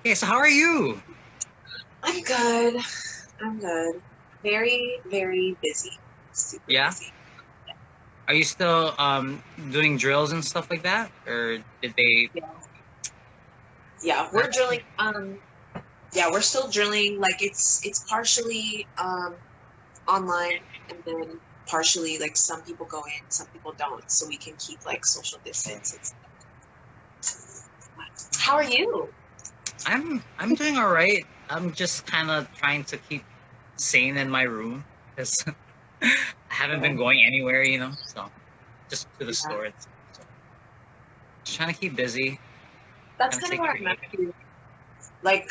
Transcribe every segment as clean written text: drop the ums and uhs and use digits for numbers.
Okay, so how are you? I'm good. I'm good. Very, very busy. Super Yeah. busy. Are you still doing drills and stuff like that, or did they? Yeah. Yeah, we're drilling. Yeah, we're still drilling. Like it's partially online, and then partially like some people go in, some people don't, so we can keep like social distance and stuff. How are you? I'm doing all right. I'm just kind of trying to keep sane in my room because I haven't been going anywhere, So just to the Yeah. store. So just trying to keep busy, That's trying to kind of stay where I'm at creative. too. Like,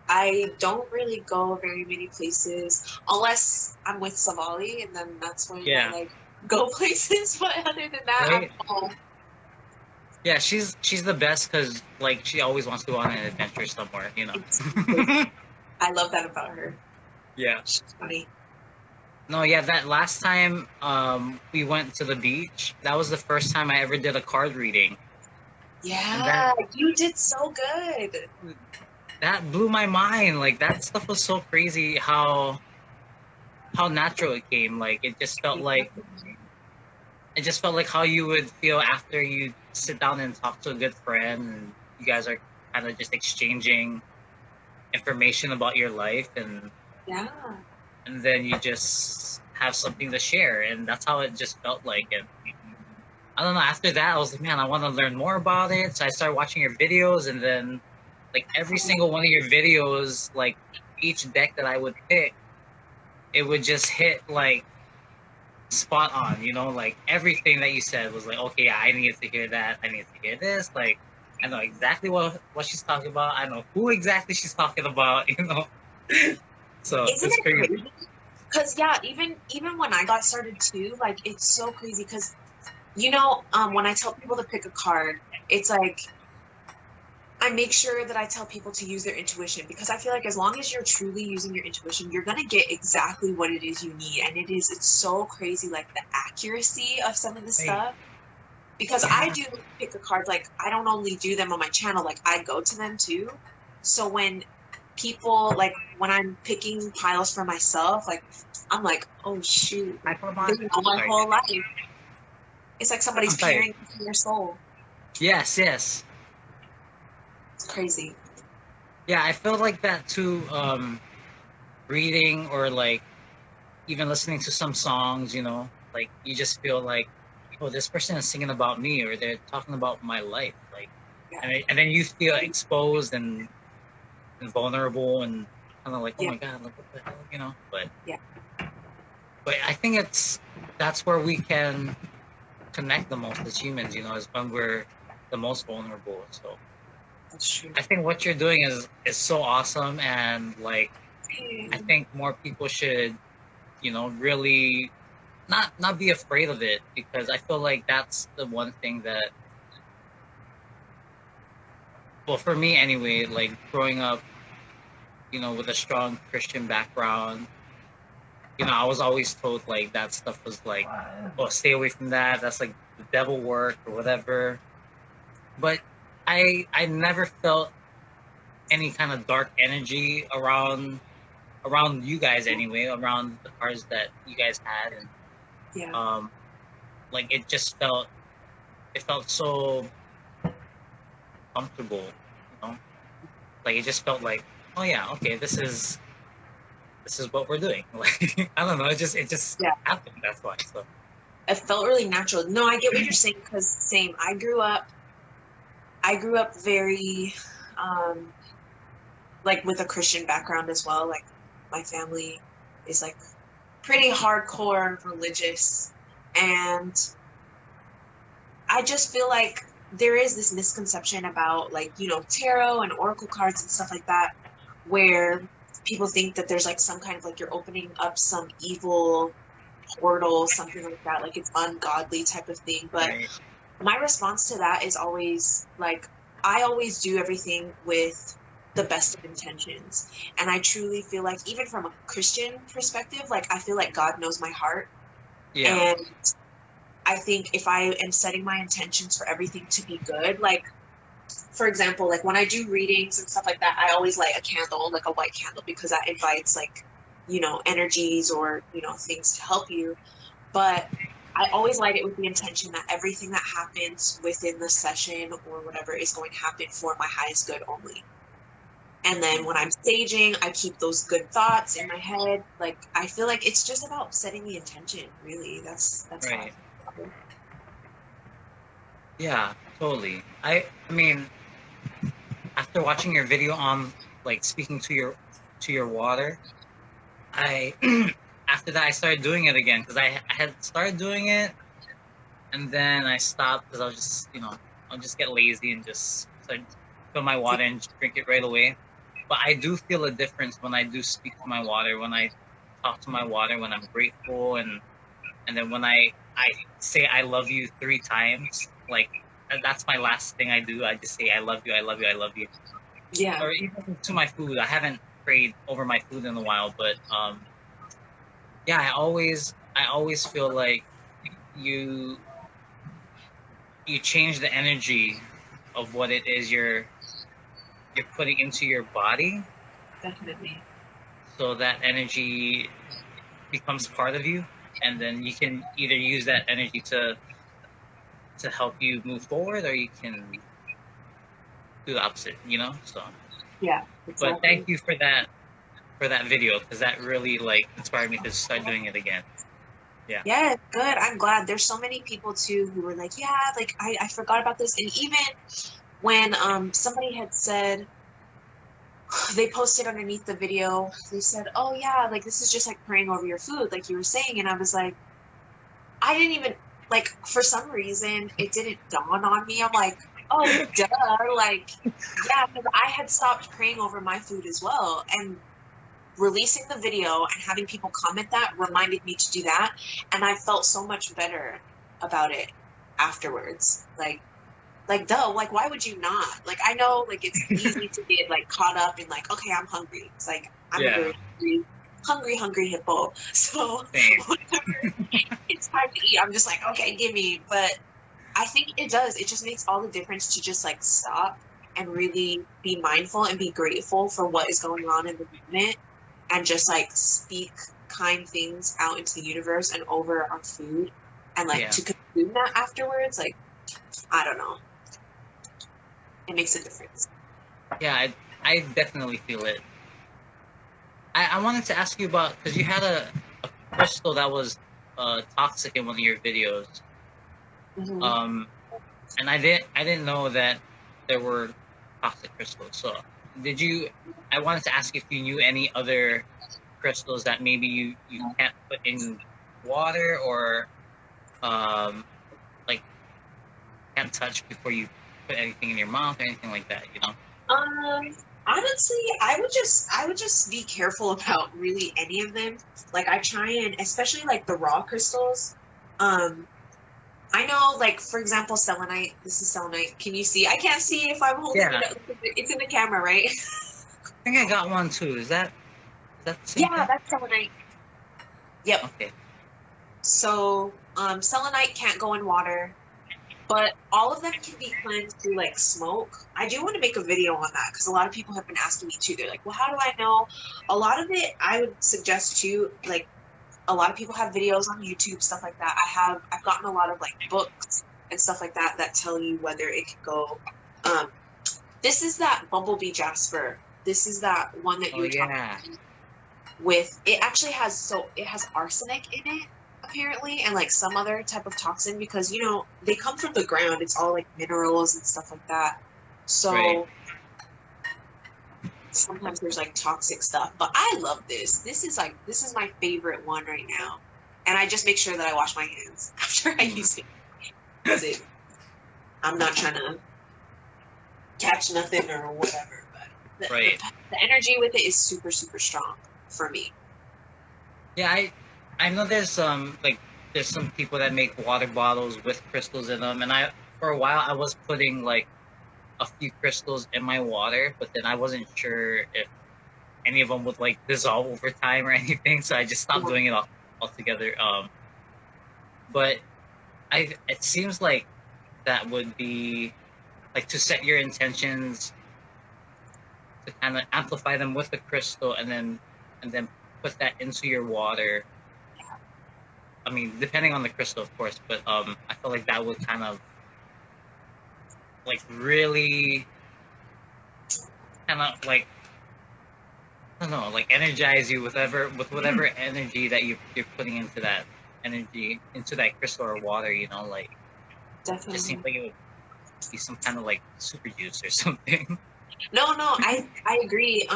I don't really go very many places unless I'm with Savali, and then that's when I Yeah. like go places. But other than that, I'm Right. home. Yeah, she's the best because like she always wants to go on an adventure somewhere. Exactly. I love that about her. Yeah. She's funny. No, yeah, that last time we went to the beach, that was the first time I ever did a card reading. And Yeah, you did so good. that blew my mind. Like that stuff was so crazy how natural it came. Like it just felt like how you would feel after you sit down and talk to a good friend and you guys are kind of just exchanging information about your life Yeah. and then you just have something to share and that's how it just felt like. And I don't know. After that, I was like, man, I want to learn more about it. So I started watching your videos, and then like every single one of your videos, like each deck that I would pick, it would just hit like spot on. Like everything that you said was like, okay, yeah, I needed to hear that. I needed to hear this. Like I know exactly what she's talking about. I know who exactly she's talking about. So Isn't it's it crazy. crazy? Because yeah, even when I got started too, like it's so crazy. Because when I tell people to pick a card, it's like I make sure that I tell people to use their intuition because I feel like as long as you're truly using your intuition, you're gonna get exactly what it is you need. And it's so crazy, like the accuracy of some of the Hey, stuff. Because I yeah. do pick a card, like I don't only do them on my channel, like I go to them too. So when people like when I'm picking piles for myself, like I'm like, oh shoot, I like put they on. know my Sorry. whole life. It's like somebody's I'm sorry. peering into your soul. Yes, yes. It's crazy. Yeah, I feel like that too. Reading or like even listening to some songs, like you just feel like, oh, this person is singing about me or they're talking about my life, like, Yeah. and then you feel exposed and vulnerable and kind of like, oh Yeah. my god, like what the hell. Yeah. But I think that's where we can connect the most as humans, is when we're the most vulnerable. So That's true. I think what you're doing is so awesome and like I think more people should really not be afraid of it because I feel like that's the one thing that, well, for me anyway, like growing up, with a strong Christian background, I was always told like that stuff was like, oh, stay away from that. That's like the devil work or whatever. But I never felt any kind of dark energy around you guys anyway, around the cards that you guys had, and Yeah. um, like it felt so comfortable, like it just felt like, oh yeah, okay, this is what we're doing. Like I don't know, it just Yeah. happened. That's why. So It felt really natural. No, I get what you're saying because same. I grew up very um like with a Christian background as well. Like my family is like pretty hardcore religious, and I just feel like there is this misconception about like, tarot and oracle cards and stuff like that where people think that there's like some kind of like you're opening up some evil portal, something like that, like it's ungodly type of thing. But right, my response to that is always like I always do everything with the best of intentions. And I truly feel like even from a Christian perspective, like I feel like God knows my heart. yeah, And I think if I am setting my intentions for everything to be good, like for example, like when I do readings and stuff like that, I always light a candle, like a white candle, because that invites like, energies or, things to help you. But I always light it with the intention that everything that happens within the session or whatever is going to happen for my highest good only. And then when I'm staging, I keep those good thoughts in my head. Like I feel like it's just about setting the intention, really. That's how I Right. feel about it. Yeah, totally. I mean, after watching your video on like speaking to your water, I after that I started doing it again because I had started doing it and then I stopped because I was just I'll just get lazy and just start fill my water and just drink it right away. But I do feel a difference when I do speak to my water, when I talk to my water, when I'm grateful, and then when I say I love you 3 times, like that's my last thing I do. I just say I love you, I love you, I love you, Yeah, or even to my food. I haven't prayed over my food in a while, but yeah, I always feel like you you change the energy of what it is you're putting into your body, definitely. so that energy becomes part of you, and then you can either use that energy to help you move forward, or you can do the opposite. So Yeah, but exactly. thank you for that video because that really like inspired me to start doing it again. Yeah. Yeah, good. I'm glad. There's so many people too who were like, yeah, like I forgot about this. And even when somebody had said they posted underneath the video, they said, oh yeah, like this is just like praying over your food, like you were saying. And I was like, I didn't even like for some reason it didn't dawn on me. I'm like, oh duh, like yeah, because I had stopped praying over my food as well. And releasing the video and having people comment that reminded me to do that. And I felt so much better about it afterwards. Like duh, like why would you not? Like I know like it's easy to get like caught up in like, okay, I'm hungry. It's like I'm a Yeah. very hungry hippo. So Same. whenever it's time to eat, I'm just like, okay, give me. But I think it does. It just makes all the difference to just like stop and really be mindful and be grateful for what is going on in the moment and just like speak kind things out into the universe and over our food and like Yeah. to consume that afterwards. Like, I don't know. It makes a difference. Yeah. I definitely feel it. I wanted to ask you about because you had a crystal that was toxic in one of your videos. Mm-hmm. Um, and I didn't know that there were toxic crystals. So did you? I wanted to ask if you knew any other crystals that maybe you can't put in water or um like can't touch before you put anything in your mouth or anything like that. Honestly, I would just be careful about really any of them. Like I try and especially like the raw crystals. Um, I know, like for example, selenite. This is selenite. Can you see? I can't see if I'm holding Yeah, it up. It's in the camera, right? I think I got one too. Is that the same Yeah, thing? that's selenite. Yep. Okay. So, selenite can't go in water, but all of them can be cleansed through like smoke. I do want to make a video on that because a lot of people have been asking me too. They're like, well, how do I know? A lot of it, I would suggest too, like a lot of people have videos on YouTube, stuff like that. I've gotten a lot of like books and stuff like that that tell you whether it can go. Um, this is that bumblebee jasper. This is that one that Oh you were talking yeah. with. It actually has it has arsenic in it apparently and like some other type of toxin because they come from the ground. It's all like minerals and stuff like that. Right. So sometimes there's like toxic stuff, but I love this. This is my favorite one right now. And I just make sure that I wash my hands after I Mm, use it because I'm not trying to catch nothing or whatever. But right. the energy with it is super super strong for me. Yeah, I know there's there's some people that make water bottles with crystals in them, and I for a while I was putting like a few crystals in my water, but then I wasn't sure if any of them would like dissolve over time or anything, so I just stopped doing it altogether. But it seems like that would be like to set your intentions, to kind of amplify them with the crystal, and then put that into your water. I mean, depending on the crystal, of course, but I feel like that would kind of like really kind of like, I don't know, like energize you with whatever energy that you're putting into that energy, into that crystal or water. You know, like it just seems Definitely. like it would be some kind of like super juice or something. No, no, I agree.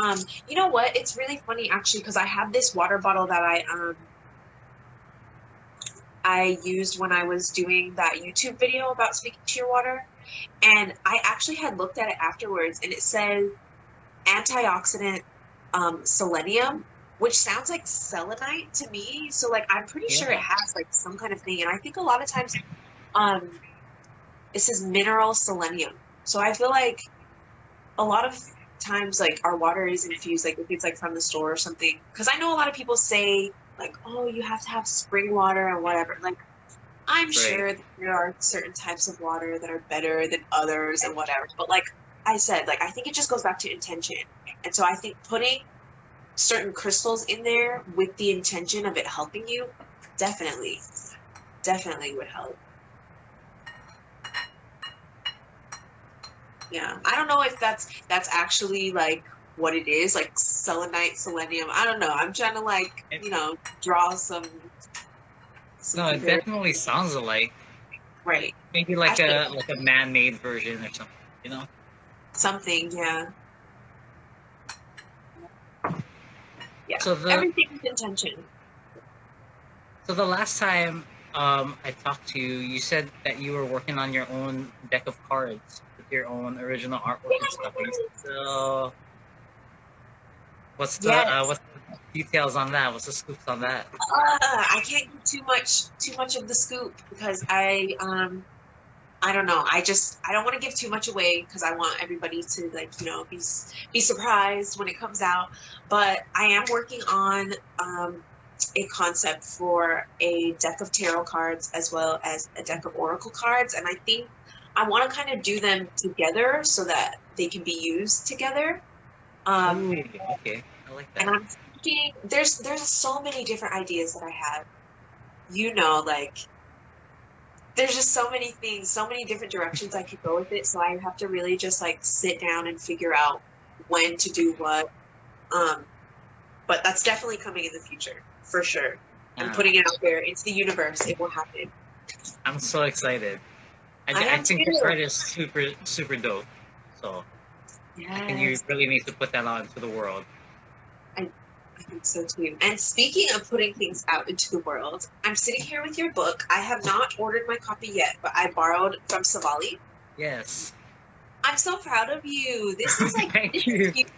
You know what? It's really funny actually because I have this water bottle that I used when I was doing that YouTube video about speaking to your water, and I actually had looked at it afterwards, and it says antioxidant selenium, which sounds like selenite to me. So like I'm pretty sure it Yeah, has like some kind of thing, and I think a lot of times um it says mineral selenium. So I feel like a lot of times like our water is infused, like if it's like from the store or something, because I know a lot of people say like, oh, you have to have spring water and whatever. Like I'm right. sure that there are certain types of water that are better than others and whatever, but like I said, like I think it just goes back to intention. And so I think putting certain crystals in there with the intention of it helping you definitely definitely would help. Yeah, I don't know if that's actually like what it is, like selenite, selenium. I don't know. I'm trying to like, It, draw some no, it comparison. definitely sounds alike. Right. Maybe I feel like a man-made version or something. You know. something, yeah. Yeah. So the Everything with intention. so the last time I talked to you, you said that you were working on your own deck of cards with your own original artwork and stuff. Are you still, Yes. what's the details on that? What's the scoops on that? I can't give too much of the scoop because I don't know. I don't want to give too much away because I want everybody to like, be surprised when it comes out. But I am working on a concept for a deck of tarot cards as well as a deck of oracle cards, and I think I want to kind of do them together so that they can be used together. Um, Ooh, okay, I like and that. I'm thinking there's so many different ideas that I have. Like there's just so many things, so many different directions I could go with it. So I have to really just like sit down and figure out when to do what. Um, but that's definitely coming in the future for sure. I'm Uh, putting it out there into the universe. It will happen. I'm so excited. I I am think the too. art is super dope. So I think you Yes, really need to put that out into the world. I, I think so too. And speaking of putting things out into the world, I'm sitting here with your book. I have not ordered my copy yet, but I borrowed from Savali. Yes. I'm so proud of you. This Thank is you. huge.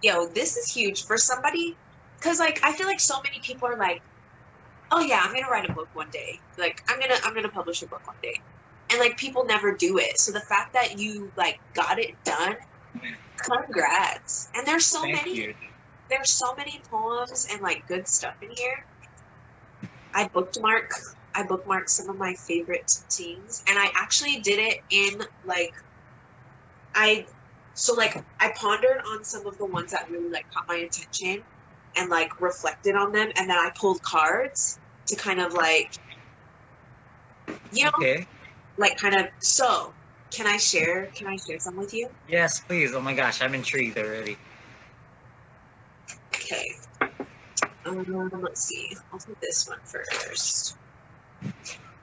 Yo, this is huge for somebody because like I feel like so many people are like, oh yeah, I'm gonna write a book one day. Like I'm gonna publish a book one day. And like people never do it. So the fact that you like got it done, congrats. And Thank you. there's so many poems and like good stuff in here. I bookmark I bookmarked some of my favorite things, and I actually did it in like I I pondered on some of the ones that really like caught my attention and like reflected on them, and then I pulled cards to kind of like, you know Okay. like kind of. So can I share some with you? Yes, please. Oh my gosh, I'm intrigued already. Okay. Let's see, I'll do this one first.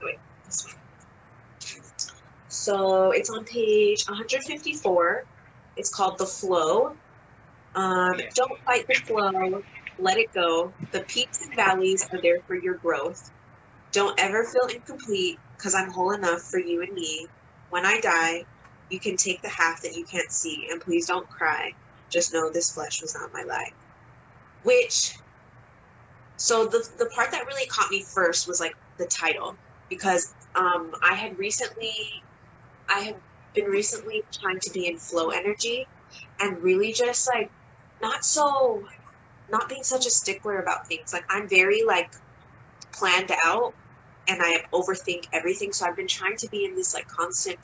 Wait, this one. So it's on page 154. It's called The Flow. Yeah. Don't fight the flow, let it go. The peaks and valleys are there for your growth. Don't ever feel incomplete because I'm whole enough for you and me. When I die, you can take the half that you can't see, and please don't cry. Just know this flesh was not my life. Which, so the part that really caught me first was like the title, because I have been recently trying to be in flow energy and really just like not so not being such a stickler about things. Like I'm very like planned out and I overthink everything. So I've been trying to be in this like constant